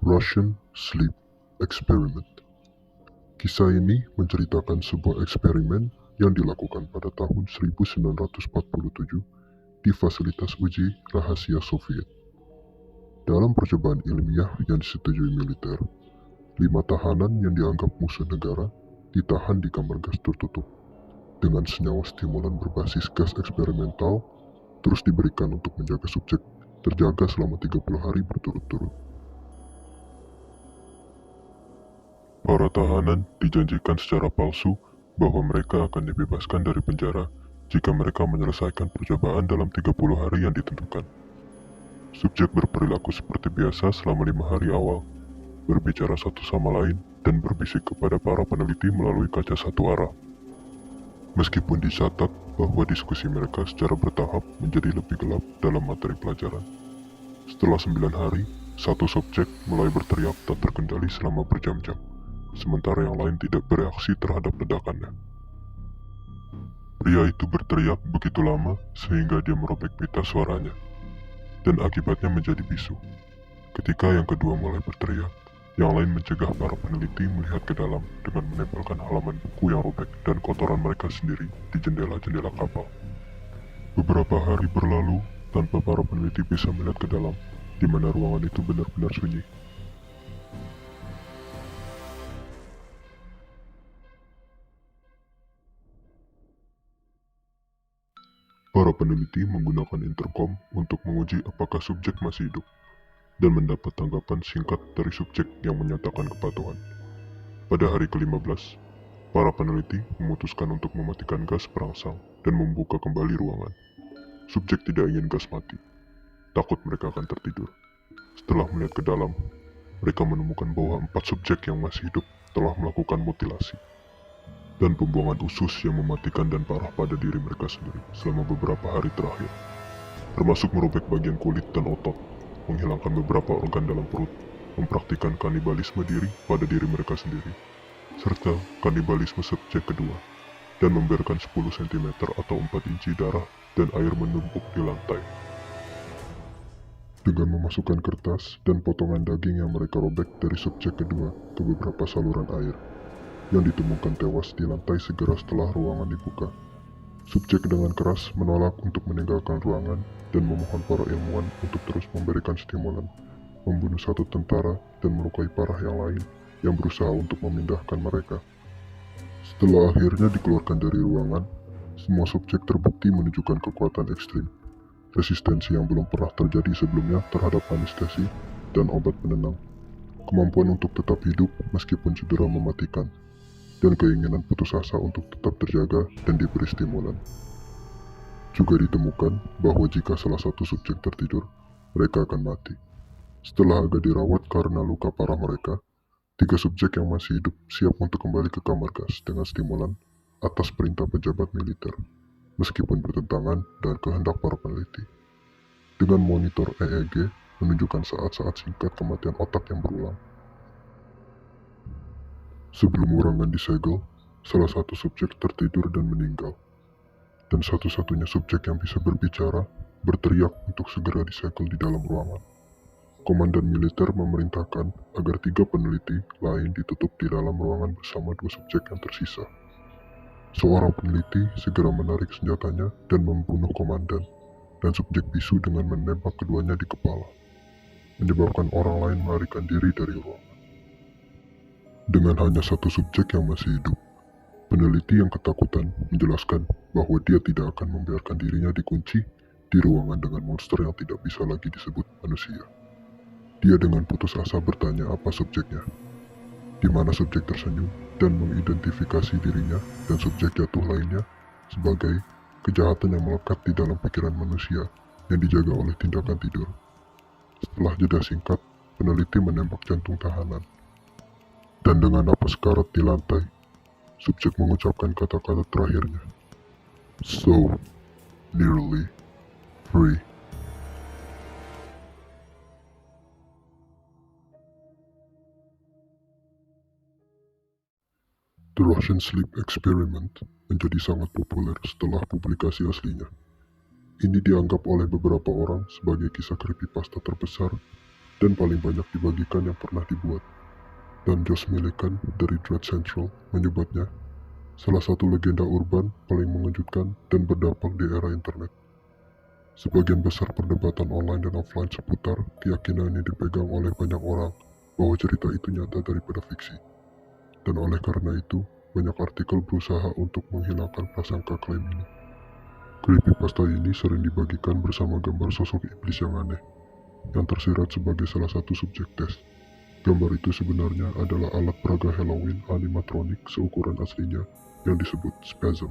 Russian Sleep Experiment. Kisah ini menceritakan sebuah eksperimen yang dilakukan pada tahun 1947 di fasilitas uji rahasia Soviet. Dalam percobaan ilmiah yang disetujui militer, 5 tahanan yang dianggap musuh negara ditahan di kamar gas tertutup dengan senyawa stimulan berbasis gas eksperimental terus diberikan untuk menjaga subjek terjaga selama 30 hari berturut-turut. Para tahanan dijanjikan secara palsu bahwa mereka akan dibebaskan dari penjara jika mereka menyelesaikan percobaan dalam 30 hari yang ditentukan. Subjek berperilaku seperti biasa selama 5 hari awal, berbicara satu sama lain dan berbisik kepada para peneliti melalui kaca satu arah. Meskipun dicatat bahwa diskusi mereka secara bertahap menjadi lebih gelap dalam materi pelajaran. Setelah 9 hari, satu subjek mulai berteriak tak terkendali selama berjam-jam, sementara yang lain tidak bereaksi terhadap ledakannya. Pria itu berteriak begitu lama sehingga dia merobek pita suaranya, dan akibatnya menjadi bisu. Ketika yang kedua mulai berteriak, yang lain mencegah para peneliti melihat ke dalam dengan menempelkan halaman buku yang robek dan kotoran mereka sendiri di jendela-jendela kapal. Beberapa hari berlalu tanpa para peneliti bisa melihat ke dalam, di mana ruangan itu benar-benar sunyi. Para peneliti menggunakan intercom untuk menguji apakah subjek masih hidup, dan mendapat tanggapan singkat dari subjek yang menyatakan kepatuhan. Pada hari ke-15, para peneliti memutuskan untuk mematikan gas perangsang dan membuka kembali ruangan. Subjek tidak ingin gas mati, takut mereka akan tertidur. Setelah melihat ke dalam, mereka menemukan bahwa 4 subjek yang masih hidup telah melakukan mutilasi dan pembuangan usus yang mematikan dan parah pada diri mereka sendiri selama beberapa hari terakhir, termasuk merobek bagian kulit dan otot, menghilangkan beberapa organ dalam perut, mempraktikkan kanibalisme diri pada diri mereka sendiri, serta kanibalisme subjek kedua, dan membiarkan 10 cm atau 4 inci darah dan air menumpuk di lantai. Dengan memasukkan kertas dan potongan daging yang mereka robek dari subjek kedua ke beberapa saluran air, yang ditemukan tewas di lantai segera setelah ruangan dibuka. Subjek dengan keras menolak untuk meninggalkan ruangan dan memohon para ilmuwan untuk terus memberikan stimulan, membunuh satu tentara dan melukai parah yang lain yang berusaha untuk memindahkan mereka. Setelah akhirnya dikeluarkan dari ruangan, semua subjek terbukti menunjukkan kekuatan ekstrim, resistensi yang belum pernah terjadi sebelumnya terhadap anestesi dan obat penenang, kemampuan untuk tetap hidup meskipun cedera mematikan, dan keinginan putus asa untuk tetap terjaga dan diberi stimulan. Juga ditemukan bahwa jika salah satu subjek tertidur, mereka akan mati. Setelah agak dirawat karena luka parah mereka, 3 subjek yang masih hidup siap untuk kembali ke kamar gas dengan stimulan atas perintah pejabat militer, meskipun bertentangan dengan kehendak para peneliti. Dengan monitor EEG menunjukkan saat-saat singkat kematian otak yang berulang. Sebelum ruangan disegel, salah satu subjek tertidur dan meninggal. Dan satu-satunya subjek yang bisa berbicara, berteriak untuk segera disegel di dalam ruangan. Komandan militer memerintahkan agar 3 peneliti lain ditutup di dalam ruangan bersama 2 subjek yang tersisa. Seorang peneliti segera menarik senjatanya dan membunuh komandan, dan subjek bisu dengan menembak keduanya di kepala, menyebabkan orang lain melarikan diri dari ruangan. Dengan hanya satu subjek yang masih hidup, peneliti yang ketakutan menjelaskan bahwa dia tidak akan membiarkan dirinya dikunci di ruangan dengan monster yang tidak bisa lagi disebut manusia. Dia dengan putus asa bertanya apa subjeknya, di mana subjek tersenyum dan mengidentifikasi dirinya dan subjek jatuh lainnya sebagai kejahatan yang melekat di dalam pikiran manusia yang dijaga oleh tindakan tidur. Setelah jeda singkat, peneliti menembak jantung tahanan. Dan dengan napas karat di lantai, subjek mengucapkan kata-kata terakhirnya. So nearly free. The Russian Sleep Experiment menjadi sangat populer setelah publikasi aslinya. Ini dianggap oleh beberapa orang sebagai kisah creepypasta terbesar dan paling banyak dibagikan yang pernah dibuat. Dan Josh Millikan dari Dread Central menyebutnya salah satu legenda urban paling mengejutkan dan berdampak di era internet. Sebagian besar perdebatan online dan offline seputar keyakinan ini dipegang oleh banyak orang bahwa cerita itu nyata daripada fiksi. Dan oleh karena itu, banyak artikel berusaha untuk menghilangkan prasangka klaim ini. Creepypasta ini sering dibagikan bersama gambar sosok iblis yang aneh, yang tersirat sebagai salah satu subjek tes. Gambar itu sebenarnya adalah alat peraga Halloween animatronik seukuran aslinya yang disebut Spasm.